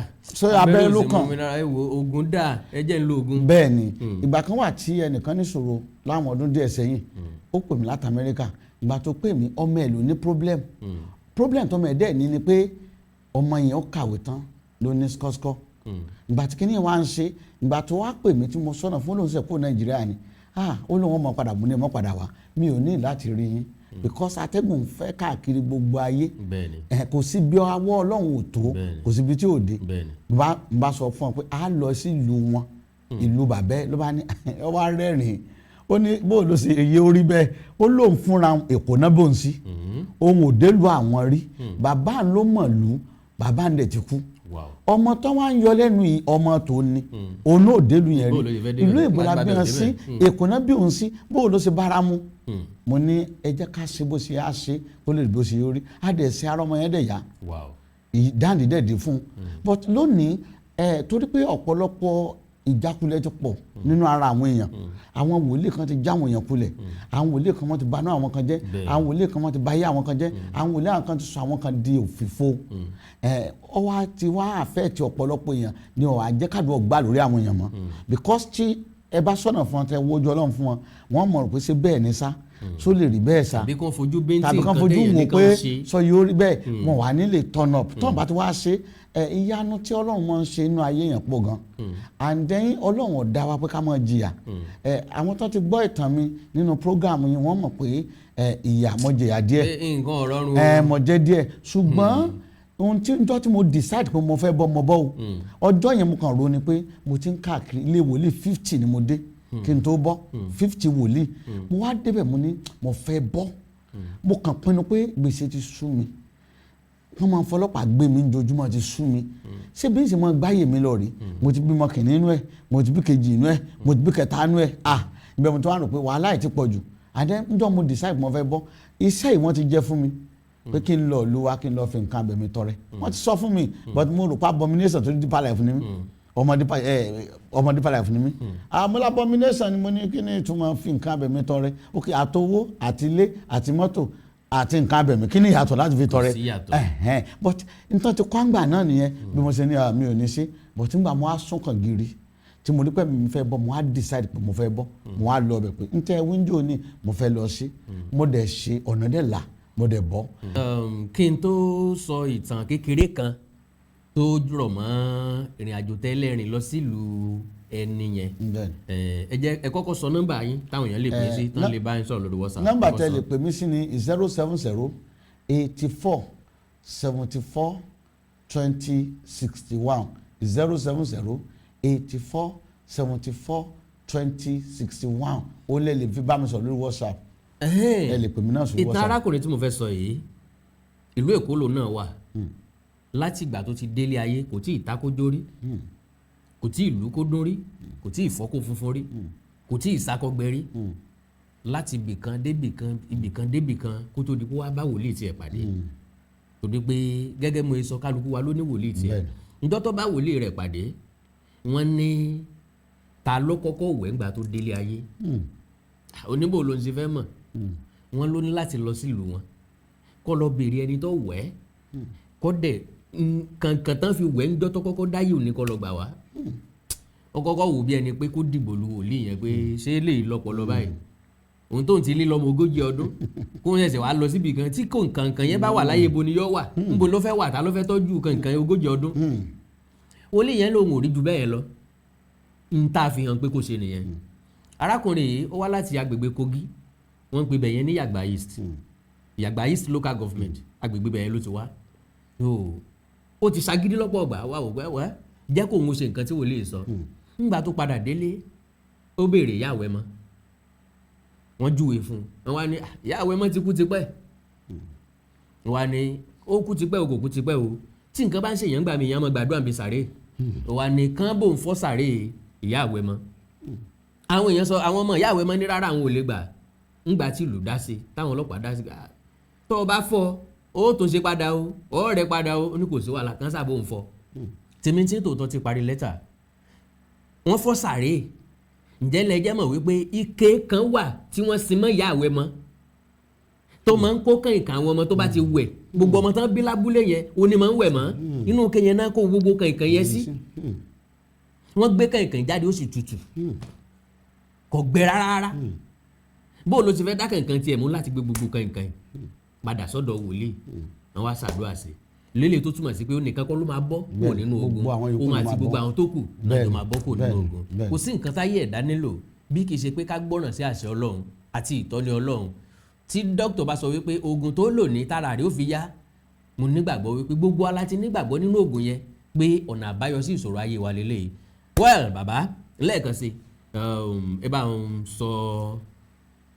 Speaker 1: abẹ́rẹ́ ló kàn
Speaker 4: oògùn dà ẹ jẹ́ ń lo oògùn.
Speaker 1: bẹ́ẹ̀ ni ìgbà kan wà tí ẹnìkan níṣòro láwọn ọdún díẹ̀ sẹ́yìn ó pè mí láti Amẹ́ríkà ìgbà tó pè mí ọmọ ẹ̀ ló ní problem tọmọ ẹ̀ dẹ̀ ní ni pé ọmọ yẹn ó kàwé tán ló ní skọ́skọ́ ìgbà tí kìnìún wa ń ṣe ìgbà tó wá pè mí tí mo sọ̀nà fún olóhùn sẹ́kù Nàìjíríà ni ó lóun ọmọ padà mú ní ọmọ padà wá mi ò ní láti rí yín because atẹ́gùn fẹ́ káàkiri gbogbo ayé kò sí bí awọ́ Ọlọ́run ò tó kò sí bí tí ò dé bá sọ fún ọ pé a lọ sí ìlú wọn ìlú bàbẹ́ ló bá ní ọ wá rẹ́rìn-ín ó ní bó ló ṣe yé orí bẹ́ẹ̀ ó lóun fúnra Èkó náà bò ń sí òun ò dé lu àwọn rí bàbá ló mọ̀ lù bàbá ń dẹ̀ ti kú ọmọ tó wá ń yọ lẹ́nu yìí ọmọ tó ní òun náà délu yẹn rí ìlú ìbúra bí wọn sí Èkó náà bí òun sí bó ló ṣe bára mu mo ní ẹ jẹ́ ká ṣe bó ṣe á ṣe ó lè bó ṣe rí á dẹ̀ ṣe ara ọmọ yẹn dẹ̀ yá ìdáǹdì dẹ̀ dé fún un but lónìí torí pé ọ̀pọ̀lọpọ̀ ìjákulẹ̀ ti pọ̀ nínú ara àwọn èèyàn àwọn wòlíì kan ti já àwọn èèyàn kulẹ̀ àwọn wòlíì kan wọ́n ti banú àwọn kan jẹ́ àwọn wòlíì kan wọ́n ti bayé àwọn kan jẹ́ àwọn wòlíì àwọn kan ti sọ àwọn kan di òfìfo ọwọ́ ti wá àfẹ́ẹ̀tì ọ̀pọ̀lọpọ̀ èèyàn ni ọ̀ àjẹkàdùn ọgbà lórí àwọn èèyàn mọ́ because tí ẹ bá sọ̀nà fún wọn tẹ wojú Ọlọ́run fún wọn wọ́n mọ̀ pé ṣé bẹ́ẹ̀ ni sá so lè rí bẹ́ẹ̀ sá
Speaker 4: tàbí kan fojú bẹ́ntì
Speaker 1: tàbí kan fojú wò pé sọ yóò rí bẹ́ẹ̀ wọn wà nílé turn up tó bá ti wá ṣe ìyanu tí Ọlọ́run máa ń ṣe inú ayé yẹn pọ̀ gan and then Ọlọ́run ò dá wa pé ká máa jìyà àwọn tó ti gbọ́ ìtàn mi nínú program yìí wọ́n mọ̀ pé ìyà mo jìyà díẹ̀
Speaker 4: nǹkan ọ̀rọ̀rùn
Speaker 1: mo jẹ díẹ̀ ṣùgbọ́n ohun tí njọ́ tí mo decide pé mo fẹ́ bọ́ mo bọ́ o ọjọ́ yẹn mo kàn ro ni pé mo ti ń káàkiri ilé wòlíì 50 ni mo dé kí n tó bọ́ 50 wòlíì mo wá débẹ̀ mo ní mo fẹ́ bọ́ mo kàn pinnu pé gbèsè ti sú mi wọ́n máa ń fọlọ́pàá gbé mi jojúmọ́ ti sú mi ṣé bí n sì máa gbáyè mi lọ rí mo ti bímọ kìnínní inú ẹ̀ mo ti bí kejì inú ẹ̀ mo ti bí kẹta inú ẹ̀ ibẹ̀ mo ti wá rò pé wàhálà yìí ti pọ̀ jù and then njọ́ mo decide mo fẹ́ bọ́ iṣẹ́ yìí wọ́n ti jẹ́ fún mi pé kí n lọ ìlú wa kí n lọ fi nǹkan abẹ̀mí tọrẹ wọ́n ti sọ fún mi but mo rò pa abomination tó Deeper Life ni mí ọmọ Deeper Life ni mí àmúlá abomination ni mo ní kí ni ìtumọ̀ fi nǹkan abẹ̀mí tọrẹ ok àtowó àti ilé àti mọ́tò àti nǹkan abẹ̀mí kí ni ìyàtọ̀ láti fi tọrẹ but nítorí ti kwangba náà nìyẹn bí mo ṣe ní mi ò ní ṣe but nígbà mo á sún kàn gírí tí mo ní pẹ́ mi fẹ́ bọ́ mo á decide pé mo fẹ́ bọ́ mo á lọ bẹ̀ pé n tẹ́ wíńdò ni mo fẹ́ lọ sí mo dẹ̀ ṣe ọ̀nà dẹ̀ là mo dẹ̀ bọ́.
Speaker 4: kí n tó sọ ìtàn kékeré kan tó jùrọ̀ mọ́ ìrìn àjò tẹ́lẹ̀ rìn lọ sílùú ẹni yẹn ẹ jẹ́ ẹ kọ́kọ́ sọ nọ́mbà yín táwọn èèyàn lè pè sí tán lè bá yín sọ̀rọ̀ lórí WhatsApp.
Speaker 1: nọ́mbà tẹ́ lè pè mí sí ni 070 84 74 20 61 070 84 74 20 61 ó lè fi bá mi sọ̀rọ̀ lórí WhatsApp ẹ lè pè mí náà sórí WhatsApp.
Speaker 4: ìtàn arákùnrin tí mo fẹ́ sọ yìí ìlú Èkó lòun náà wà láti ìgbà tó ti délé ayé kò tí ì takójó rí kò tí ì lù kó dún rí kò tí ì fọ́kó funfun rí kò tí ì sákọ́gbẹ́ rí láti ibìkan débìkan kó tó di kó wá bá wòlíì tiẹ̀ pàdé torí pé gẹ́gẹ́ mo sọ kálukú wa ló ní wòlíì tiẹ̀ ǹjọ́ tó bá wòlíì rẹ̀ pàdé wọ́n ní ta ló kọ́kọ́ wẹ̀ ńgbà tó délé ayé oníbò ló ń ṣe fẹ́ mọ̀ wọ́n ló ní láti lọ sílùú wọn kó lọ béèrè ẹni tó wẹ̀ kó dẹ̀ kankan tán fi wẹ̀ ńjọ́ tó kọ́kọ́ dáyé òní kó lọ gbà wá ó kọ́kọ́ wò bí ẹni pé kó dìbò lu wòlíì yẹn pé ṣé lè lọ́pọ̀lọ́ báyìí òun tó ń ti lé lọ́mọ 40 ọdún kó ń ṣẹ̀ṣẹ̀ wá lọ síbi kan tí kò nǹkan yẹn bá wà láyé ibo ni yóò wà níbo ló fẹ́ wà ta ló fẹ́ tọ́jú kankan 40 ọdún wòlíì yẹn lòun ò rí ju bẹ́ẹ̀ lọ ń tá a fi hàn pé kò ṣe nìyẹn arákùnrin yìí ó wá láti agbègbè Kogi wọ́n ń pè bẹ̀yẹn ní Yàgbà East Yàgbà East local government agbègbè bẹ̀yẹn ló ti wá ó ti ṣagídí lọ́pọ̀ ọgbà wà wò wá jẹ́ kó òun ṣe nǹkan tí wòlíì sọ nígbà tó padà délé ó béèrè ìyá àwẹ̀ mọ́ wọ́n júwe fún un wọ́n wá ní ìyá àwẹ̀ mọ́ ti kú tipẹ́ wọ́n wá ní ó kú tipẹ́ o kò kú tipẹ́ o tí nǹkan bá ń ṣèyàn gbà mí ìyá ọmọ gbàdúrà bí sàré wọ́n wá ní kán bò ń fọ́ sàré ìyá àwẹ̀ mọ́ àwọn èèyàn sọ àwọn ọmọ ìyá àwẹ̀ mọ́ ní rárá àwọn ò lè gbà ńgbà tí ìlú dá sí táwọn ọlọ́pàá dá sí tó o bá fọ́ ó tó ṣe padà o ó rẹ̀ padà o ó ní kò sí wàhálà kan sábò ń fọ́ tèmi tí tòótọ́ ti parí lẹ́tà wọ́n fọ́ sàré ǹjẹ́ lẹ́jẹ́ mọ̀ wípé ike kan wà tí wọ́n sin mọ́ ìyá àwẹ̀ mọ́ tó máa ń kó kànìkàn àwọn ọmọ tó bá ti wẹ̀ gbogbo ọmọ tán bí lábúlé yẹn ó ní máa ń wẹ̀ mọ́ inú ike yẹn náà kó gbogbo kànìkàn yẹn sí wọ́n gbé kànìkàn jáde ó sì tutù kò gbẹ rárá bó ló ti fẹ́ dá kànìkàn tiẹ̀ mú láti gbé gbogbo kànìkàn padà sọ́dọ̀ wòlíì wọ́n wá ṣàdúrà sí lélẹ̀ tó túmọ̀ sí pé ó nìkan kọ́ ló máa bọ́ kúrò nínú ogun òun àti gbogbo àwọn tó kù náà ló máa bọ́ kúrò nínú ogun kò sí nǹkan táyé ẹ̀dá nílò bí kì í ṣe pé ká gbọ́ràn sí àṣẹ Ọlọ́run àti ìtọ́ni Ọlọ́run tí dókítà bá sọ wípé oògùn tó lò ní tára rẹ̀ ó fi yá mo nígbàgbọ́ wípé gbogbo ala ti nígbàgbọ́ nínú oògùn yẹn pé ọ̀nà àbáyọ sí ìṣòro ayé wa lélẹ́yìí well bàbá lẹ́ẹ̀kan sí ẹ bá ń sọ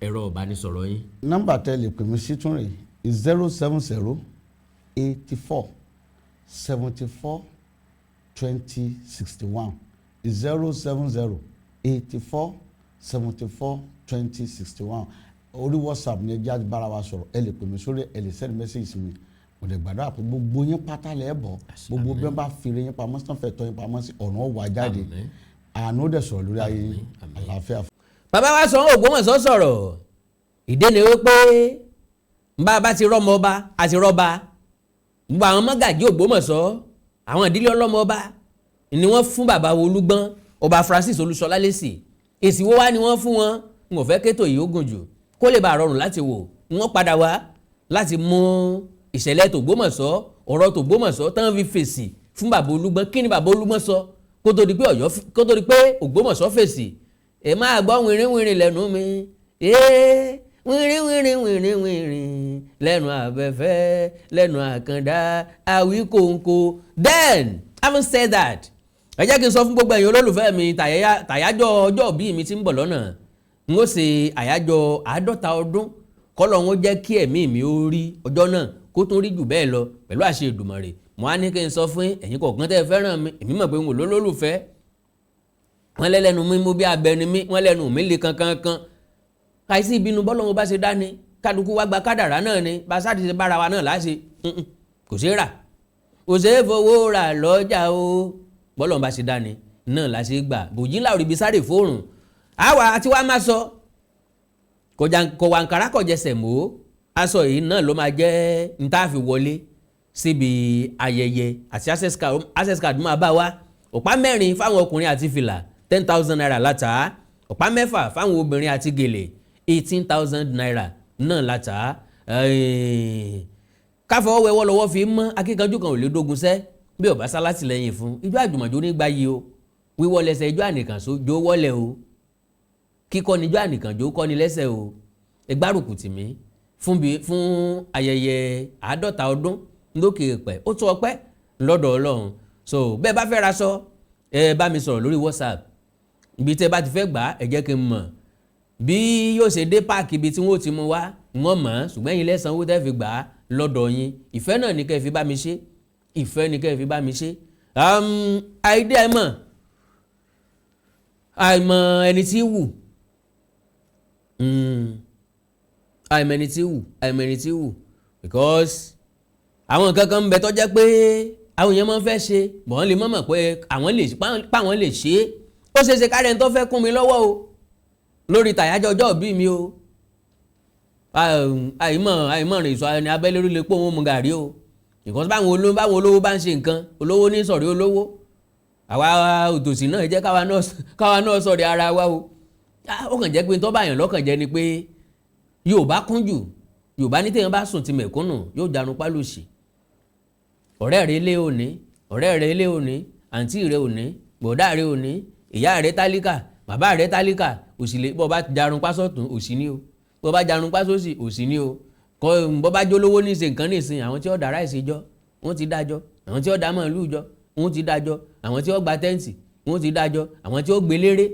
Speaker 4: ẹ̀rọ ìbánisọ̀rọ̀ yín.
Speaker 1: nọ́mbà tẹ́ lè pè mí sí tún rè 070 84 74 20 61 070 84 74 20 61 orí WhatsApp ní ẹjẹ́ àdìbára wa sọ̀rọ̀ ẹ lè pè mí sórí ẹ lè send message mi mo lè gbàdúrà pé gbogbo yín pátá lẹ́ bọ̀ gbogbo bí wọ́n bá fèrè yín pamọ́ sàn fẹ́ tọ́ yín pamọ́ sí ọ̀nà ọ̀wà jáde àánú dẹ̀ sọ̀rọ̀ lórí ayé àlàáfíà.
Speaker 4: bàbá wa sọ Ògbómọ̀ṣọ́ sọ̀rọ̀ ìdí ni wípé bá ti rọ́mọ ọba àti rọ́ba gbogbo àwọn mọ́gàjí Ògbómọ̀ṣọ́ àwọn ìdílé ọlọ́mọ ọba ni wọ́n fún bàbá Olúgbọ́n ọba Francis Olúṣọlá lésì èsì wo wá ni wọ́n fún wọn n ò fẹ́ kétò yìí ó gùn jù kó lè bá rọrùn láti wò wọ́n padà wá láti mú ìṣẹ̀lẹ̀ tògbómọ̀ṣọ́ ọ̀rọ̀ tògbómọ̀ṣọ́ tán fi fèsì fún bàbá Olúgbọ́n kí ni bàbá Olúgbọ́n sọ kó tó di pé Ògbómọ̀ṣọ́ fèsì ẹ máa gbọ́ wìnrìnwìnrìn lẹ́nu mi wìnrìnwìnrìn lẹ́nu abẹ́fẹ́ lẹ́nu àkàndá àwíkòǹkò. Then having said that ẹ jẹ́ kí n sọ fún gbogbo ẹ̀yin olólùfẹ́ mi tàyájọ́ ọjọ́ ìbí mi tí ń bọ̀ lọ́nà n ó ṣe àyájọ́ 50 ọdún kọ́lọ̀ wọn jẹ́ kí ẹ̀mí mi ó rí ọjọ́ náà kó tún rí jù bẹ́ẹ̀ lọ pẹ̀lú àṣẹ Èdùmàrè mo á ní kí n sọ fún ẹ̀yin kọ̀ọ̀kan tẹ́ ẹ fẹ́ràn mi èmi mọ̀ pé n ò lólùfẹ́ wọ́n lẹ́nu mi mú bí abẹni mi wọ́n lẹ́nu mi le kankankan àìsí ìbínú bọ́lọ́run bá ṣe dá ni kálukú wá gba kádàrá náà ni bá sáà ti ṣe bára wa náà láṣẹ kò ṣeé rà kò ṣeé fowó rà lọ́jà o bọ́lọ́run bá ṣe dá ni náà láṣẹ gbà bòjì láòrì bí sáré fóòrùn àwa àti wá máa sọ kò wà nkàrà kò jẹsẹ̀ mọ́ aṣọ yìí náà ló máa jẹ́ ntàfi wọlé síbi ayẹyẹ àti access card máa bá wa ọ̀pá 4 fáwọn ọkùnrin àti fìlà 10,000 naira látà ọ̀pá 6 fáwọn obìnrin àti gèlè 18,000 naira náà látà káfọwọ́ wẹwọ́ lọ́wọ́ fi mọ́ akíkanjú kan ò lè dógun sẹ́ bí ọ̀bá sálátìlẹ́yìn fún ijó àjùmọ̀jó nígbà yìí o wíwọ́ lẹ́sẹ̀ ijó ànìkànṣó jó wọ́lẹ̀ o kíkọ́ ni ijó ànìkànjó kọ́ ni lẹ́sẹ̀ o ẹgbárùkù tì mí fún ayẹyẹ 50 ọdún lókè pẹ̀ ó tó ọpẹ́ lọ́dọ̀ Ọlọ́run so bẹ́ẹ̀ bá fẹ́ ra sọ ẹ bá mi sọ̀rọ̀ lórí WhatsApp ibi tẹ́ bá ti fẹ́ gbà ẹ jẹ́ kí n mọ̀ bí yóò ṣe dé páàkì ibi tí wọ́n ti mú wá wọ́n mọ̀ ṣùgbọ́n ẹ̀yin lẹ́san owó tẹ́ fi gbà á lọ́dọ̀ yín ìfẹ́ náà ní kẹ́ ẹ fi bá mi ṣe ìfẹ́ ní kẹ́ ẹ fi bá mi ṣe àìdí àìmọ̀ ẹni tí wù àìmọ̀ ẹni tí wù because àwọn nǹkan kan ń bẹ tó jẹ́ pé àwọn èèyàn máa ń fẹ́ ṣe bọ̀wọ́n lè mọ̀ pé páwọn lè ṣe é ó ṣeéṣe kárẹ̀ tó fẹ́ kún mi lọ́wọ́ o lórí tàyájọ́ ọjọ́ bí mi o àìmọ̀ rìn ìṣọ́ ẹni abẹ́lé orí lè pọ̀ wọn mú gàrí o because báwọn olówó bá ń ṣe nǹkan olówó ní sọ̀rí olówó àwa òtòṣì náà jẹ́ káwa náà sọ̀rí ara wa o ó kàn jẹ́ pé tó bá yàn lọ́kàn jẹ́ ni pé Yorùbá kún jù Yorùbá ní téèyàn bá sùn ti mẹ̀kúnnù yóò jarun pálòṣì ọ̀rẹ́ rẹ ilé òní ọ̀rẹ́ rẹ ilé òní àǹtí rẹ òní bọ̀dá rẹ òní ìyá rẹ tálíkà bàbá rẹ tálíkà òsì lè bọ́ bá jarun pásọ̀tún òsì ní o bọ́ bá jarun pásọ̀sì òsì ní o bọ́ bá jólówó ní ìṣe nǹkan nìsín àwọn tí ó dára ìṣèjọ́ wọ́n ti dájọ́ àwọn tí ó dá màálù jọ wọ́n ti dájọ́ àwọn tí ó gba tẹ́ǹtì wọ́n ti dájọ́ àwọn tí ó gbé léré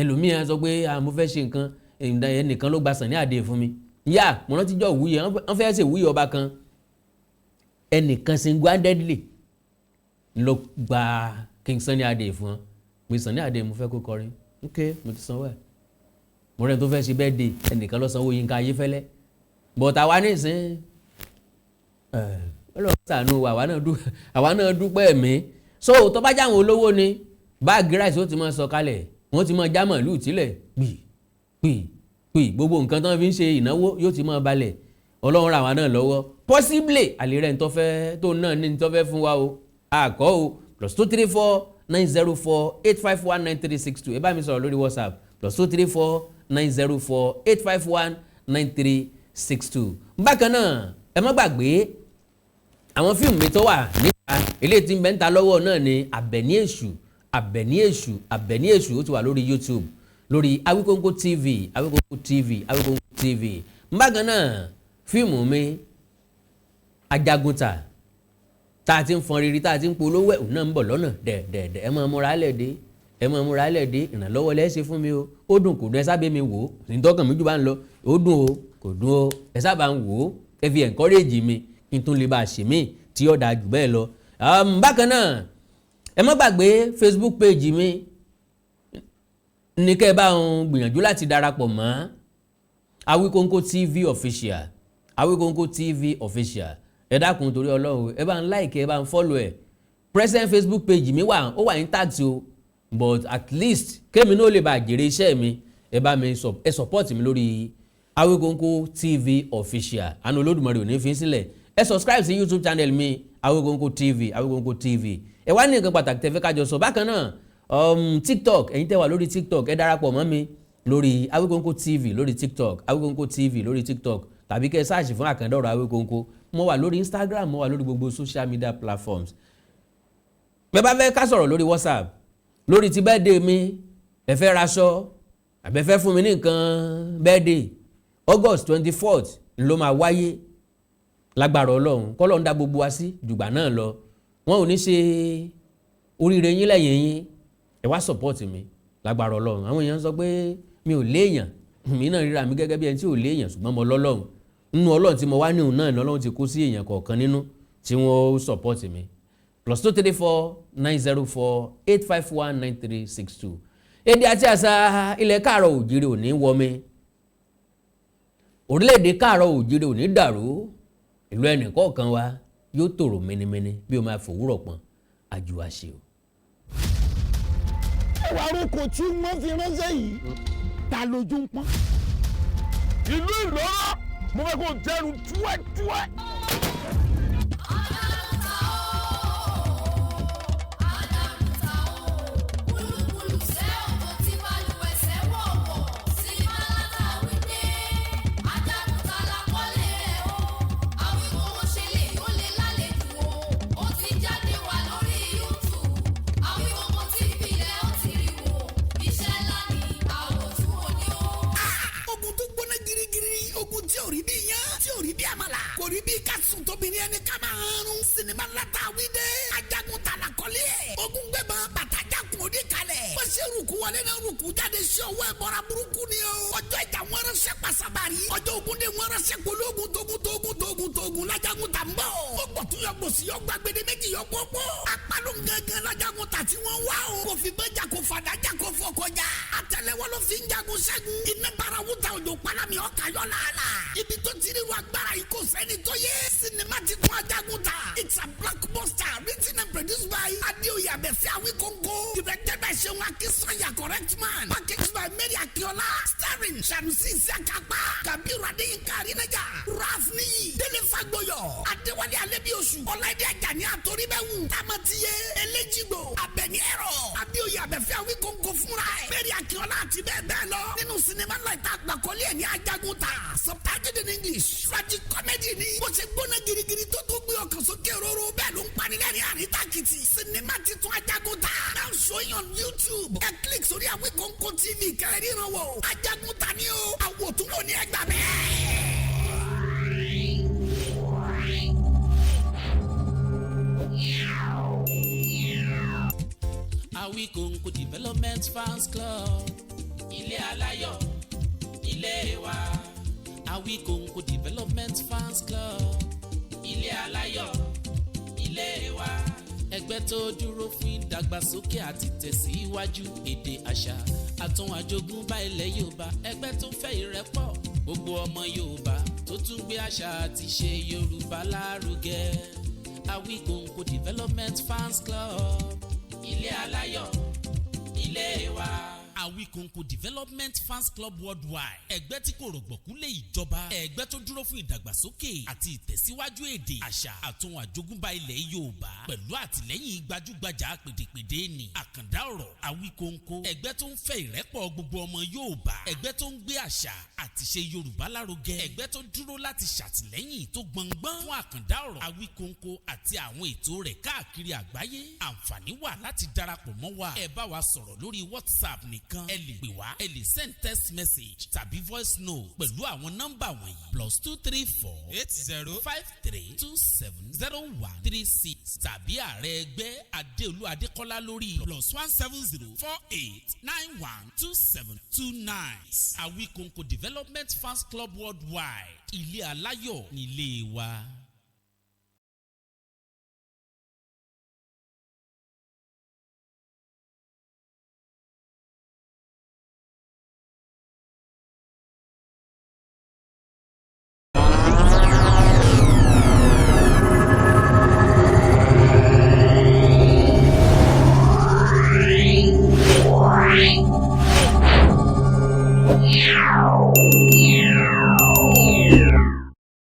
Speaker 4: ẹlòmíràn sọ pé mo fẹ́ ṣe nǹkan ẹnìkan ló gba Sàní Adé fún mi yá mo rántí jọ wúyẹ wọ́n fẹ́ ṣe wúyẹ ọba kan ẹnìkan single-handedly ló gba King Sàní Adé fún wọn pé Sàní Adé mo fẹ́ kó kọrin ok mo ti sanwó ẹ̀ mo rẹ̀ tó fẹ́ ṣe birthday ẹnìkan ló sanwó Yínká Ayéfẹ́lẹ́ but àwa nísìn ọlọ́run ṣàánú àwa náà dúpẹ́ ẹ̀mí so tó bá jáwọn olówó ni báàgì ráìsì ó ti máa sọ kalẹ̀ wọ́n ti máa já màálù tílẹ̀ pì gbogbo nǹkan tó ń fi ń ṣe ìnáwó yóò ti máa balẹ̀ ọlọ́run ra àwa náà lọ́wọ́ possibly àlèrè tó náà ní tó fẹ́ fún wa o àkọ́ o +234 904 851 9362 ẹ bá mi sọ̀rọ̀ lórí WhatsApp +234 904 851 9362. bákan náà ẹ má gbàgbé àwọn fíìmù mi tó wà níta eléyìí tí ń bẹ ń ta lọ́wọ́ náà ni Àbẹ̀ní Èṣù ó ti wà lórí YouTube lórí Awikonko TV. bákan náà fíìmù mi Ajagunta tá a ti ń fọn riri tá a ti ń polówó ẹ̀ náà ń bọ̀ lọ́nà dẹ̀dẹ̀dẹ̀ ẹ máa múra lẹ́ẹ̀dẹ́ ìrànlọ́wọ́ lẹ́ẹ̀ṣẹ̀ fún mi o ó dùn kò dùn ẹ sábẹ́ mi wò ó nítọ́kàn mi jù bá ń lọ ó dùn o kò dùn o ẹ sábà ń wò ó ẹ fi encourage mi kí n tún lè bá a ṣe mí tí ó dáa jù bẹ́ẹ̀ lọ. bákan náà ẹ má gbàgbé Facebook page mi ní kẹ́ ẹ bá ń gbìyànjú láti darapọ̀ mọ́ Awikonko TV official ẹ dákun torí Ọlọ́run ẹ bá ń like ẹ bá ń follow ẹ present Facebook page mi ó wà intact o but at least kémi náà lè bá jèrè iṣẹ́ mi ẹ bá mi ẹ support mi lórí Awikonko TV official àná Olódùmarè ò ní fi sílẹ̀ ẹ subscribe sí YouTube channel mi Awikonko TV ẹ wá ní nǹkan pàtàkì tẹ́ fẹ́ kájọ sọ bákan náà TikTok ẹ̀yin tẹ́ wà lórí TikTok ẹ darapọ̀ mọ́ mi lórí Awikonko TV lórí TikTok Awikonko TV lórí TikTok tàbí kẹ́ ẹ sáàṣì fún àkàndọ̀rọ̀ Awikonko mo wà lórí Instagram mo wà lórí gbogbo social media platforms. bẹ́ẹ̀ bá fẹ́ ká sọ̀rọ̀ lórí WhatsApp lórí ti birthday mi ẹ fẹ́ raṣọ àbẹ́ fẹ́ fún mi ní nǹkan birthday August 24th ló máa wáyé lágbára Ọlọ́run kọ́lọ́run dá gbogbo wa sí jùgbà náà lọ wọn ò ní ṣe oríire yín lẹ́yìn yín ẹ wá support mi lágbára Ọlọ́run àwọn èèyàn sọ pé mi ò léèyàn mi náà ríra mi gẹ́gẹ́ bí ẹni tí ò léèyàn ṣùgbọ́n mo lọ́lọ́run nínú Ọlọ́run tí mo wá níhùn náà ní Ọlọ́run ti kó sí èèyàn kọ̀ọ̀kan nínú tí wọ́n support mi +234 904 851 9362 èdè àti àṣà ilẹ̀ káàrọ̀ òjìrì òní wọmi orílẹ̀-èdè káàárọ̀ òjìrè ò ní dàrú ìlú ẹnìkọ̀ọ̀kan wa yóò tòrò mẹ́nimẹ́ni bí o máa fòwúrọ̀ pọ̀n àjùwàṣe o.
Speaker 1: ẹwà arúgbó tí wọ́n fi ránṣẹ́ yìí ta lójú ń pọ́n.
Speaker 2: ìlú ìlọ́rọ̀ mo fẹ́ kó jẹ́nu túwẹ́túwẹ́.
Speaker 3: Obìnrin ẹni ká máa rún sinimá ńláta wíde ajagun tala kọ́lé ẹ̀ ogun gbẹ̀bọ̀n bàtàjákun òde kalẹ̀ bó ṣe rúkú wọlé náà rúkú jáde sí ọwọ́ ẹ̀ bọ́ra burúkú ni o ọjọ́ ìjà wọn ránṣẹ́ pasabari ọjọ́ ogun dé wọn ránṣẹ́ pológun tógun lajagun ta ń bọ̀ ó gbọ̀tún yọ gbòsì yọ gbàgbede méjì yọ gbogbo apalo gangan lajagun ta tí wọ́n wá o kò fi bẹ́jà kò fàdájà kò fọkọjà àtẹ́lẹwọ́ ló fi ń jagun ṣẹ́gun iná bara wuta òjò palami ọkà yọ làálà ibi tó ti rí wa gbára yìí kò sẹ́ni tó yẹ sinimá ti kún ajagun ta it's a blockbuster written and produced by Adéoyè Abẹ́fẹ́ Awíkóńkó directed by Seun Akínsànyà correct man packaged by Mary Akíọ́lá starring Sanusi Isiakapa Kabiru Adéyínká Arínájà Ralph Níyì Délé Fágbóyọ̀ Adéwálé Alẹ́bíoṣù Ọláìdé Àjàní Àtòríbẹ̀wù Tamatiye Eléjìgbò Abẹ́ni Ẹ̀rọ Adéoyè Abẹ́fẹ́ Awíkóńkó fúnra ẹ̀ Mary Akíọ́lá àti bẹ́ẹ̀ bẹ́ẹ̀ lọ nínú sinimá náà ìta àgbàkọ́lé ẹ̀ ní ajagun ta subtitled in English tragic comedy ni bó ṣe gbóná girigiri tó gbé ọkàn sókè róró bẹ́ẹ̀ ló ń panilẹ́rìn àríntàkìtì sinimá titun ajagun ta now showing on YouTube ẹ click sórí Awíkóńkó TV kẹrìíran wò ajagun ta ni o àwòtún wò ní ẹgbàá bẹ́ẹ̀.
Speaker 5: Awíkóńkó Development Fans Club ilé aláyọ̀ ilé wa. Awíkóńkó Development Fans Club ilé aláyọ̀ ilé wa. Ẹgbẹ́ tó dúró fún ìdàgbàsókè àti tẹ̀síwájú èdè àṣà àtún àjogúnbá ilẹ̀ Yorùbá. Ẹgbẹ́ tó fẹ́ ìrẹ́pọ̀ gbogbo ọmọ Yorùbá tó tún gbé àṣà àti ṣe Yorùbá lárugẹ. Awíkóńkó Development Fans Club ilé aláyọ̀ ilé wa. Awíkóńkó Development Fans Club Worldwide ẹgbẹ́ tí kò rọ̀gbọ̀kú lé ìjọba ẹgbẹ́ tó dúró fún ìdàgbàsókè àti ìtẹ̀síwájú èdè àṣà àtún àjogúnbá ilẹ̀ Yorùbá pẹ̀lú àtìlẹ́yìn gbajúgbajà pèdèpèdè ní àkàndá ọ̀rọ̀ Awíkóńkó ẹgbẹ́ tó ń fẹ́ ìrẹ́pọ̀ gbogbo ọmọ Yorùbá ẹgbẹ́ tó ń gbé àṣà àti ṣe Yorùbá lárugẹ ẹgbẹ́ tó dúró láti ṣàtìlẹ́yìn tó gbọngbọ́n fún àkàndá ọ̀rọ̀ Awíkóńkó àti àwọn ètò rẹ̀ káàkiri àgbáyé àǹfààní wà láti darapọ̀ mọ́ wa ẹ bá wa sọ̀rọ̀ lórí WhatsApp nìkan ẹ lè pè wá ẹ lè send text message tàbí voice note pẹ̀lú àwọn nọ́mbà wọ̀nyí +234 8053 270136 tàbí ààrẹ ẹgbẹ́ Adéolú Adékọ́lá lórí +170 48 91 2729. Awíkóńkó Development Fans Club Worldwide ilé aláyọ̀ nílé wa.
Speaker 6: Wow.